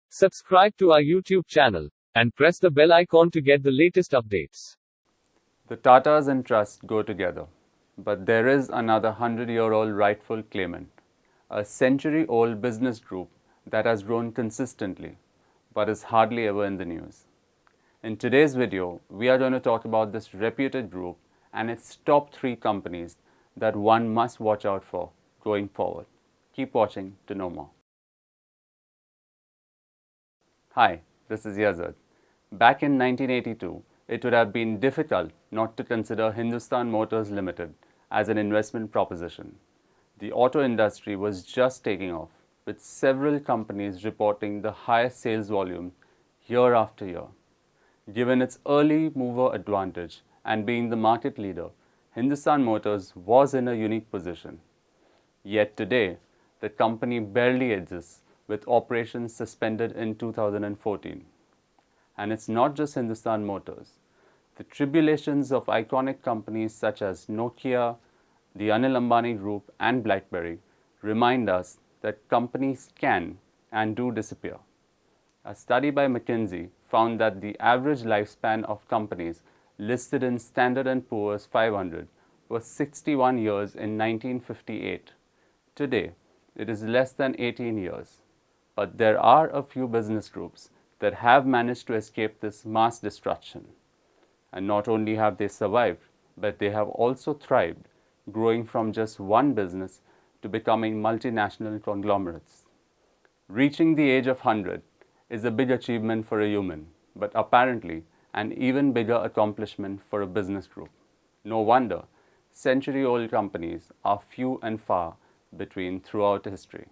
Subscribe to our YouTube channel and press the bell icon to get the latest updates. The Tatas and trust go together, but there is another 100-year-old rightful claimant, a century-old business group that has grown consistently, but is hardly ever in the news. In today's video, we are going to talk about this reputed group and its top 3 companies that one must watch out for going forward. Keep watching to know more. Hi, this is Yazad. Back in 1982, it would have been difficult not to consider Hindustan Motors Limited as an investment proposition. The auto industry was just taking off, with several companies reporting the highest sales volume year after year. Given its early mover advantage and being the market leader, Hindustan Motors was in a unique position. Yet today, the company barely exists, with operations suspended in 2014. And it's not just Hindustan Motors. The tribulations of iconic companies such as Nokia, the Anil Ambani Group, and BlackBerry remind us that companies can and do disappear. A study by McKinsey found that the average lifespan of companies listed in Standard & Poor's 500 was 61 years in 1958. Today, it is less than 18 years. But there are a few business groups that have managed to escape this mass destruction. And not only have they survived, but they have also thrived, growing from just one business to becoming multinational conglomerates. Reaching the age of 100 is a big achievement for a human, but apparently an even bigger accomplishment for a business group. No wonder century-old companies are few and far between throughout history.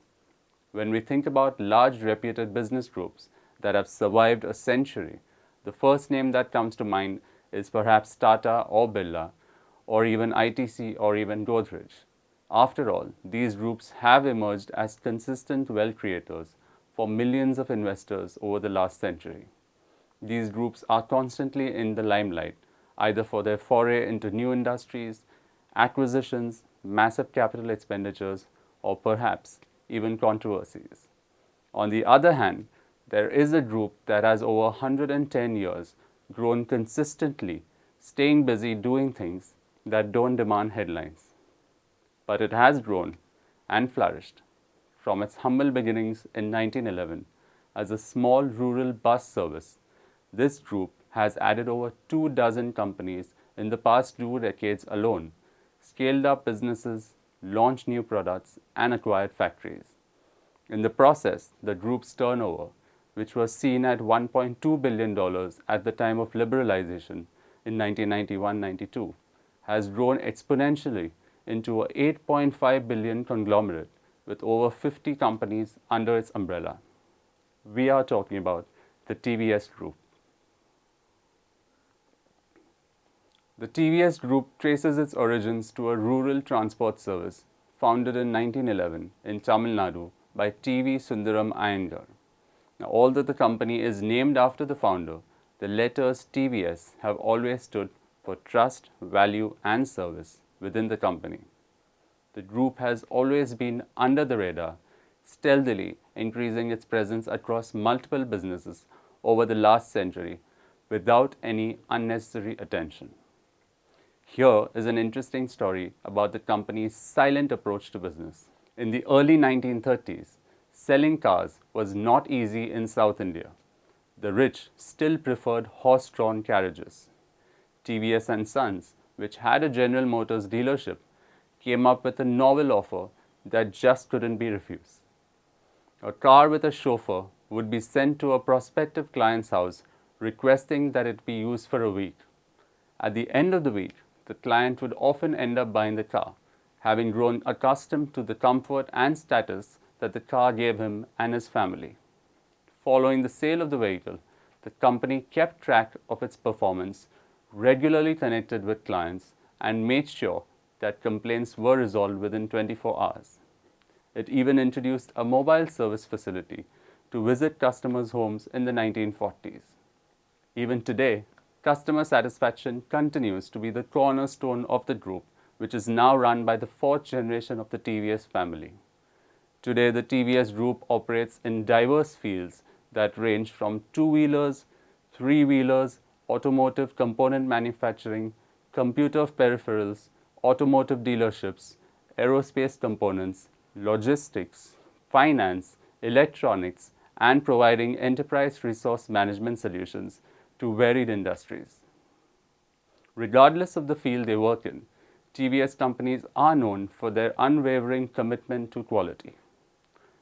When we think about large reputed business groups that have survived a century, the first name that comes to mind is perhaps Tata or Birla, or even ITC or even Godrej. After all, these groups have emerged as consistent wealth creators for millions of investors over the last century. These groups are constantly in the limelight, either for their foray into new industries, acquisitions, massive capital expenditures, or perhaps even controversies. On the other hand, there is a group that has over 110 years grown consistently, staying busy doing things that don't demand headlines. But it has grown and flourished. From its humble beginnings in 1911 as a small rural bus service, this group has added over 24 companies in the past 2 decades alone, scaled up businesses, launched new products, and acquired factories. In the process, the group's turnover, which was seen at $1.2 billion at the time of liberalization in 1991-92, has grown exponentially into a $8.5 billion conglomerate with over 50 companies under its umbrella. We are talking about the TVS Group. The TVS Group traces its origins to a rural transport service founded in 1911 in Tamil Nadu by T.V. Sundaram Iyengar. Now, although the company is named after the founder, the letters TVS have always stood for trust, value, and service within the company. The group has always been under the radar, stealthily increasing its presence across multiple businesses over the last century without any unnecessary attention. Here is an interesting story about the company's silent approach to business. In the early 1930s, selling cars was not easy in South India. The rich still preferred horse-drawn carriages. TVS and Sons, which had a General Motors dealership, came up with a novel offer that just couldn't be refused. A car with a chauffeur would be sent to a prospective client's house requesting that it be used for a week. At the end of the week, the client would often end up buying the car, having grown accustomed to the comfort and status that the car gave him and his family. Following the sale of the vehicle, the company kept track of its performance, regularly connected with clients, and made sure that complaints were resolved within 24 hours. It even introduced a mobile service facility to visit customers' homes in the 1940s. Even today, customer satisfaction continues to be the cornerstone of the group, which is now run by the 4th generation of the TVS family. Today, the TVS Group operates in diverse fields that range from two-wheelers, three-wheelers, automotive component manufacturing, computer peripherals, automotive dealerships, aerospace components, logistics, finance, electronics, and providing enterprise resource management solutions to varied industries. Regardless of the field they work in, TVS companies are known for their unwavering commitment to quality.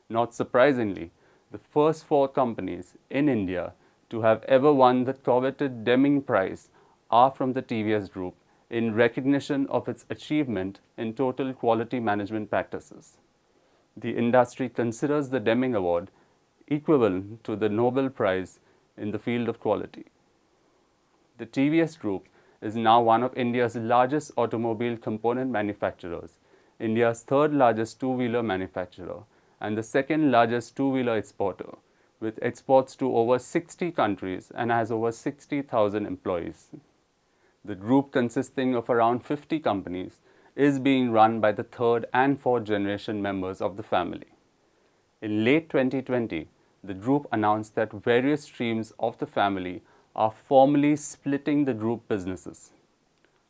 Not surprisingly, the first four companies in India to have ever won the coveted Deming Prize are from the TVS Group in recognition of its achievement in total quality management practices. The industry considers the Deming Award equivalent to the Nobel Prize in the field of quality. The TVS Group is now one of India's largest automobile component manufacturers, India's third largest two-wheeler manufacturer, and the second largest two-wheeler exporter, with exports to over 60 countries and has over 60,000 employees. The group, consisting of around 50 companies, is being run by the third and fourth generation members of the family. In late 2020, the group announced that various streams of the family are formally splitting the group businesses.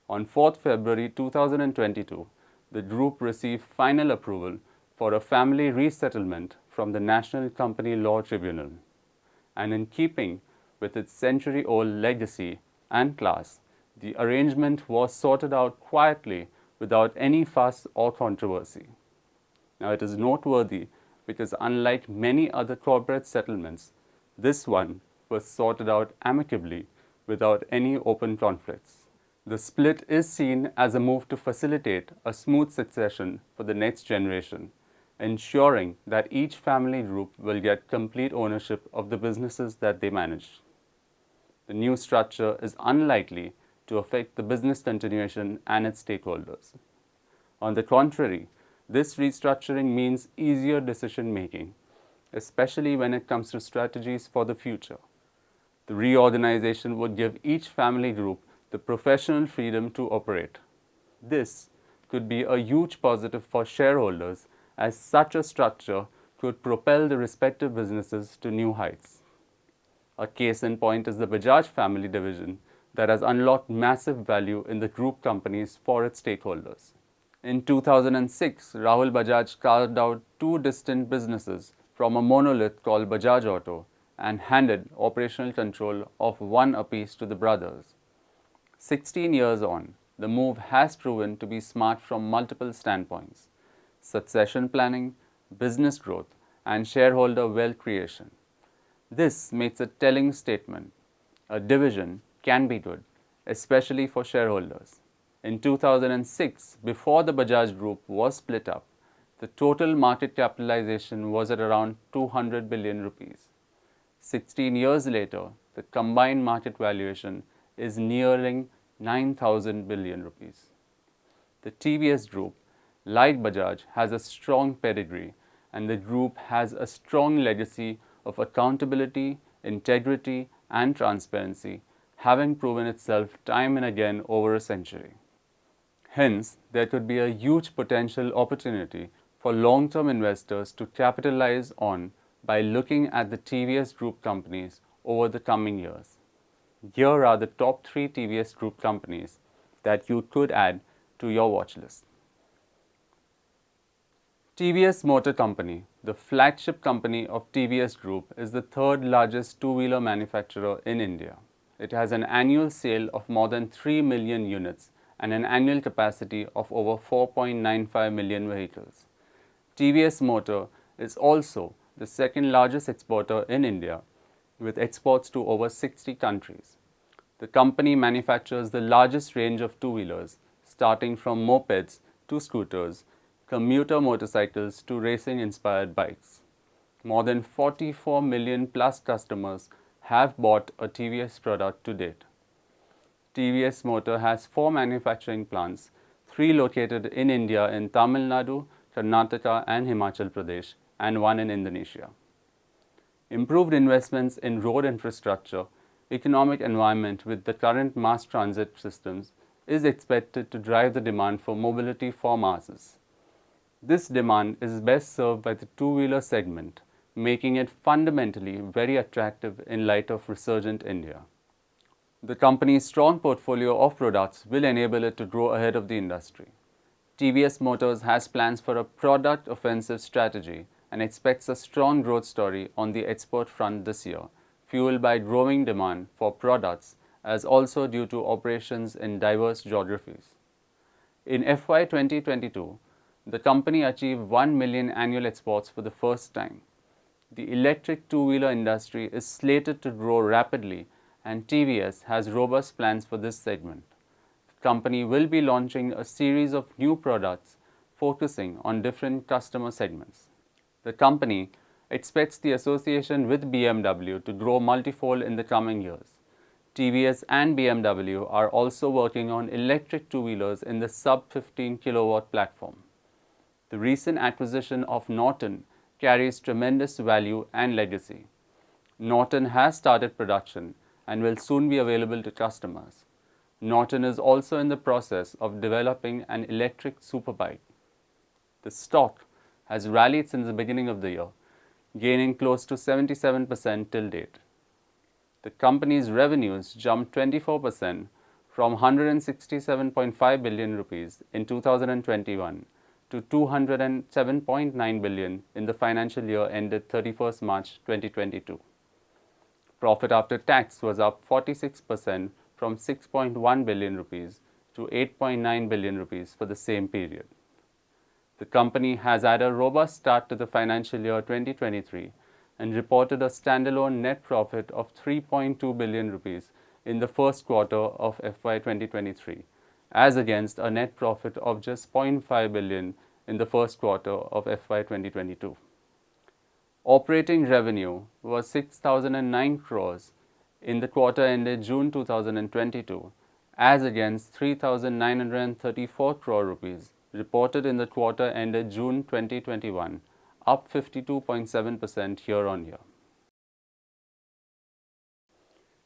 On 4th February 2022, the group received final approval for a family resettlement from the National Company Law Tribunal. And in keeping with its century-old legacy and class, the arrangement was sorted out quietly without any fuss or controversy. Now, it is noteworthy because unlike many other corporate settlements, this one was sorted out amicably without any open conflicts. The split is seen as a move to facilitate a smooth succession for the next generation, ensuring that each family group will get complete ownership of the businesses that they manage. The new structure is unlikely to affect the business continuation and its stakeholders. On the contrary, this restructuring means easier decision making, especially when it comes to strategies for the future. The reorganization would give each family group the professional freedom to operate. This could be a huge positive for shareholders, as such a structure could propel the respective businesses to new heights. A case in point is the Bajaj family division that has unlocked massive value in the group companies for its stakeholders. In 2006, Rahul Bajaj carved out two distinct businesses from a monolith called Bajaj Auto and handed operational control of one apiece to the brothers. 16 years on, the move has proven to be smart from multiple standpoints: succession planning, business growth, and shareholder wealth creation. This makes a telling statement. A division can be good, especially for shareholders. In 2006, before the Bajaj Group was split up, the total market capitalization was at around 200 billion rupees. 16 years later, the combined market valuation is nearing 9,000 billion rupees. The TVS Group, like Bajaj, has a strong pedigree, and the group has a strong legacy of accountability, integrity, and transparency, having proven itself time and again over a century. Hence, there could be a huge potential opportunity for long-term investors to capitalize on by looking at the TVS Group companies over the coming years. Here are the top 3 TVS Group companies that you could add to your watch list. TVS Motor Company, the flagship company of TVS Group, is the third largest two-wheeler manufacturer in India. It has an annual sale of more than 3 million units and an annual capacity of over 4.95 million vehicles. TVS Motor is also the second largest exporter in India, with exports to over 60 countries. The company manufactures the largest range of two-wheelers, starting from mopeds to scooters, commuter motorcycles to racing-inspired bikes. More than 44 million plus customers have bought a TVS product to date. TVS Motor has 4 manufacturing plants, 3 located in India in Tamil Nadu, Karnataka and Himachal Pradesh, and 1 in Indonesia. Improved investments in road infrastructure, economic environment with the current mass transit systems is expected to drive the demand for mobility for masses. This demand is best served by the two-wheeler segment, making it fundamentally very attractive in light of resurgent India. The company's strong portfolio of products will enable it to grow ahead of the industry. TVS Motors has plans for a product offensive strategy and expects a strong growth story on the export front this year, fueled by growing demand for products as also due to operations in diverse geographies. In FY 2022, the company achieved 1 million annual exports for the first time. The electric two-wheeler industry is slated to grow rapidly, and TVS has robust plans for this segment. The company will be launching a series of new products focusing on different customer segments. The company expects the association with BMW to grow multifold in the coming years. TVS and BMW are also working on electric two-wheelers in the sub-15 kilowatt platform. The recent acquisition of Norton carries tremendous value and legacy. Norton has started production and will soon be available to customers. Norton is also in the process of developing an electric superbike. The stock has rallied since the beginning of the year, gaining close to 77% till date. The company's revenues jumped 24% from 167.5 billion rupees in 2021 to 207.9 billion in the financial year ended 31st March 2022. Profit after tax was up 46% from 6.1 billion rupees to 8.9 billion rupees for the same period. The company has had a robust start to the financial year 2023 and reported a standalone net profit of 3.2 billion rupees in the first quarter of FY 2023, as against a net profit of just 0.5 billion in the first quarter of FY 2022. Operating revenue was 6,009 crores in the quarter ended June 2022, as against 3,934 crore rupees reported in the quarter ended June 2021, up 52.7% year-on-year.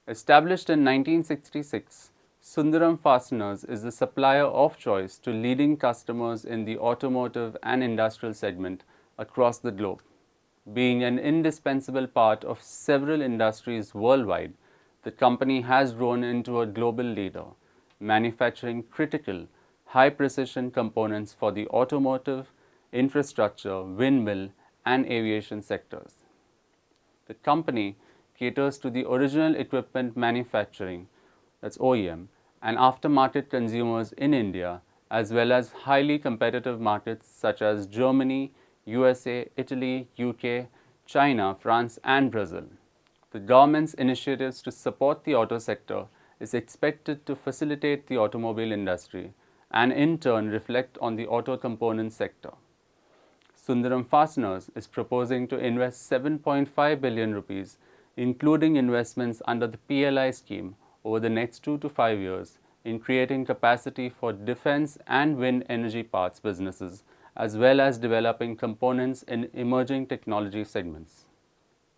Established in 1966, Sundaram Fasteners is the supplier of choice to leading customers in the automotive and industrial segment across the globe. Being an indispensable part of several industries worldwide, the company has grown into a global leader, manufacturing critical, high-precision components for the automotive, infrastructure, windmill, and aviation sectors. The company caters to the original equipment manufacturing, that's OEM, and aftermarket consumers in India, as well as highly competitive markets such as Germany, USA, Italy, UK, China, France, and Brazil. The government's initiatives to support the auto sector is expected to facilitate the automobile industry and in turn reflect on the auto component sector. Sundaram Fasteners is proposing to invest 7.5 billion rupees, including investments under the PLI scheme over the next 2 to 5 years in creating capacity for defense and wind energy parts businesses, as well as developing components in emerging technology segments.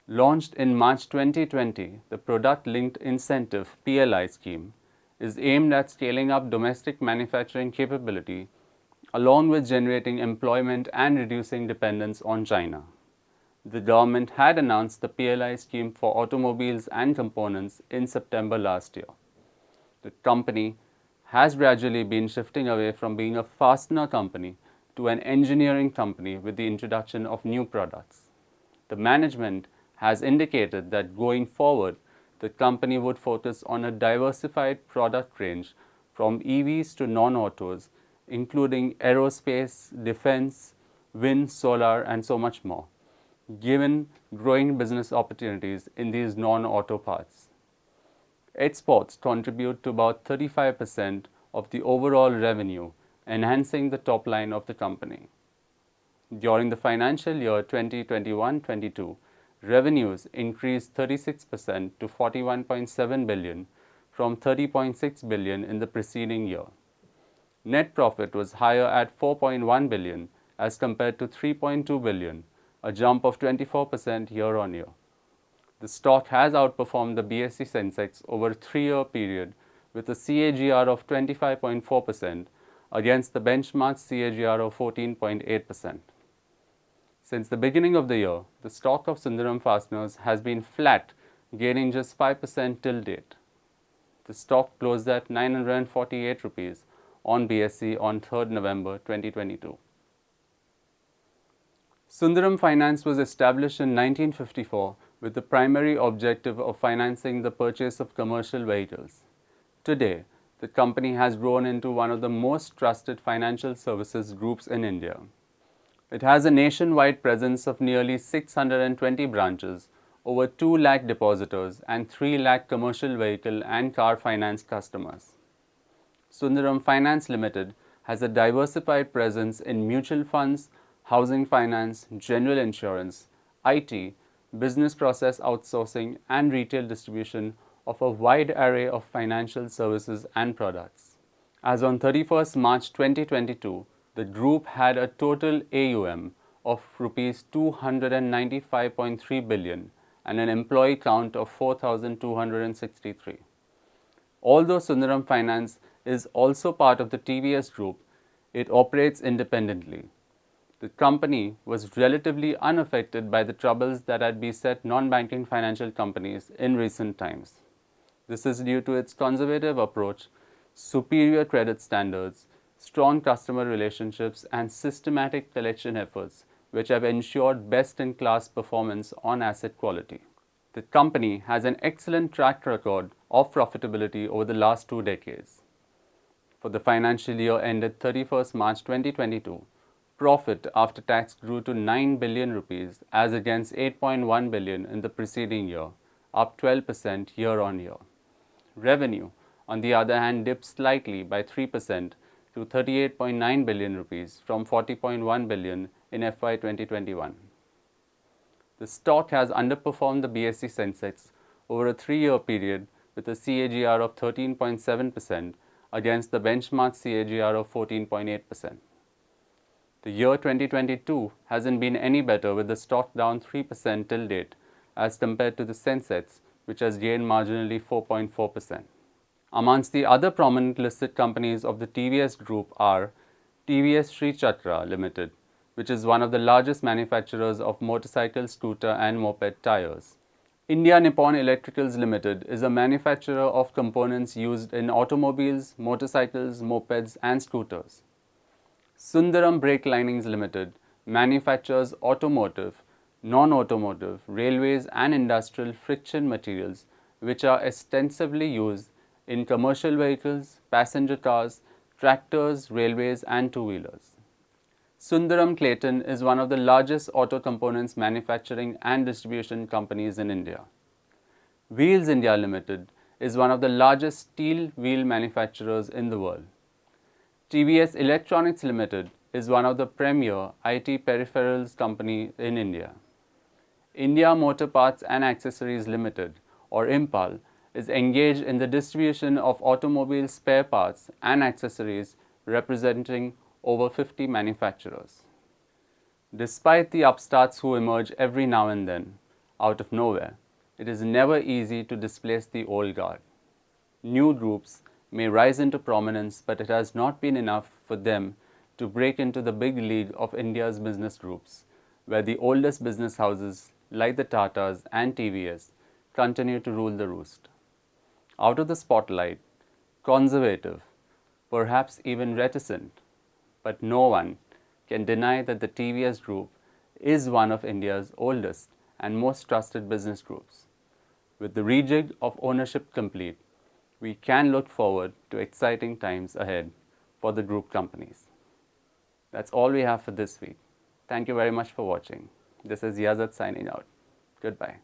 Launched in March 2020, the Product Linked Incentive PLI scheme is aimed at scaling up domestic manufacturing capability along with generating employment and reducing dependence on China. The government had announced the PLI scheme for automobiles and components in September last year. The company has gradually been shifting away from being a fastener company to an engineering company with the introduction of new products. The management has indicated that going forward, the company would focus on a diversified product range from EVs to non-autos, including aerospace, defense, wind, solar, and so much more, given growing business opportunities in these non-auto parts. Exports contribute to about 35% of the overall revenue, enhancing the top line of the company. During the financial year 2021-22, revenues increased 36% to 41.7 billion from 30.6 billion in the preceding year. Net profit was higher at 4.1 billion as compared to 3.2 billion, a jump of 24% year-on-year. The stock has outperformed the BSE Sensex over a 3-year period with a CAGR of 25.4% against the benchmark CAGR of 14.8%. Since the beginning of the year, the stock of Sundaram Fasteners has been flat, gaining just 5% till date. The stock closed at 948 rupees on BSE on 3rd November 2022. Sundaram Finance was established in 1954 with the primary objective of financing the purchase of commercial vehicles. Today, the company has grown into one of the most trusted financial services groups in India. It has a nationwide presence of nearly 620 branches, over 2 lakh depositors and 3 lakh commercial vehicle and car finance customers. Sundaram Finance Limited has a diversified presence in mutual funds, housing finance, general insurance, IT, business process outsourcing and retail distribution of a wide array of financial services and products. As on 31st March 2022, the group had a total AUM of Rs 295.3 billion and an employee count of 4,263. Although Sundaram Finance is also part of the TVS Group, it operates independently. The company was relatively unaffected by the troubles that had beset non-banking financial companies in recent times. This is due to its conservative approach, superior credit standards, strong customer relationships, and systematic collection efforts, which have ensured best-in-class performance on asset quality. The company has an excellent track record of profitability over the last 2 decades. For the financial year ended 31st March 2022, profit after tax grew to 9 billion rupees as against 8.1 billion in the preceding year, up 12% year on year. Revenue, on the other hand, dipped slightly by 3% to 38.9 billion rupees from 40.1 billion in FY 2021. The stock has underperformed the BSE Sensex over a 3-year period with a CAGR of 13.7% against the benchmark CAGR of 14.8%. The year 2022 hasn't been any better, with the stock down 3% till date as compared to the Sensex, which has gained marginally 4.4%. Amongst the other prominent listed companies of the TVS Group are TVS Sri Chakra Limited, which is one of the largest manufacturers of motorcycle, scooter and moped tires. India Nippon Electricals Limited is a manufacturer of components used in automobiles, motorcycles, mopeds and scooters. Sundaram Brake Linings Limited manufactures automotive, non-automotive, railways and industrial friction materials which are extensively used in commercial vehicles, passenger cars, tractors, railways and two-wheelers. Sundaram Clayton is one of the largest auto components manufacturing and distribution companies in India. Wheels India Limited is one of the largest steel wheel manufacturers in the world. TVS Electronics Limited is one of the premier IT peripherals company in India. India Motor Parts and Accessories Limited, or IMPAL, is engaged in the distribution of automobile spare parts and accessories, representing over 50 manufacturers. Despite the upstarts who emerge every now and then, out of nowhere, it is never easy to displace the old guard. New groups may rise into prominence, but it has not been enough for them to break into the big league of India's business groups, where the oldest business houses like the Tatas and TVS continue to rule the roost. Out of the spotlight, conservative, perhaps even reticent, but no one can deny that the TVS Group is one of India's oldest and most trusted business groups. With the rejig of ownership complete, we can look forward to exciting times ahead for the group companies. That's all we have for this week. Thank you very much for watching. This is Yazad signing out. Goodbye.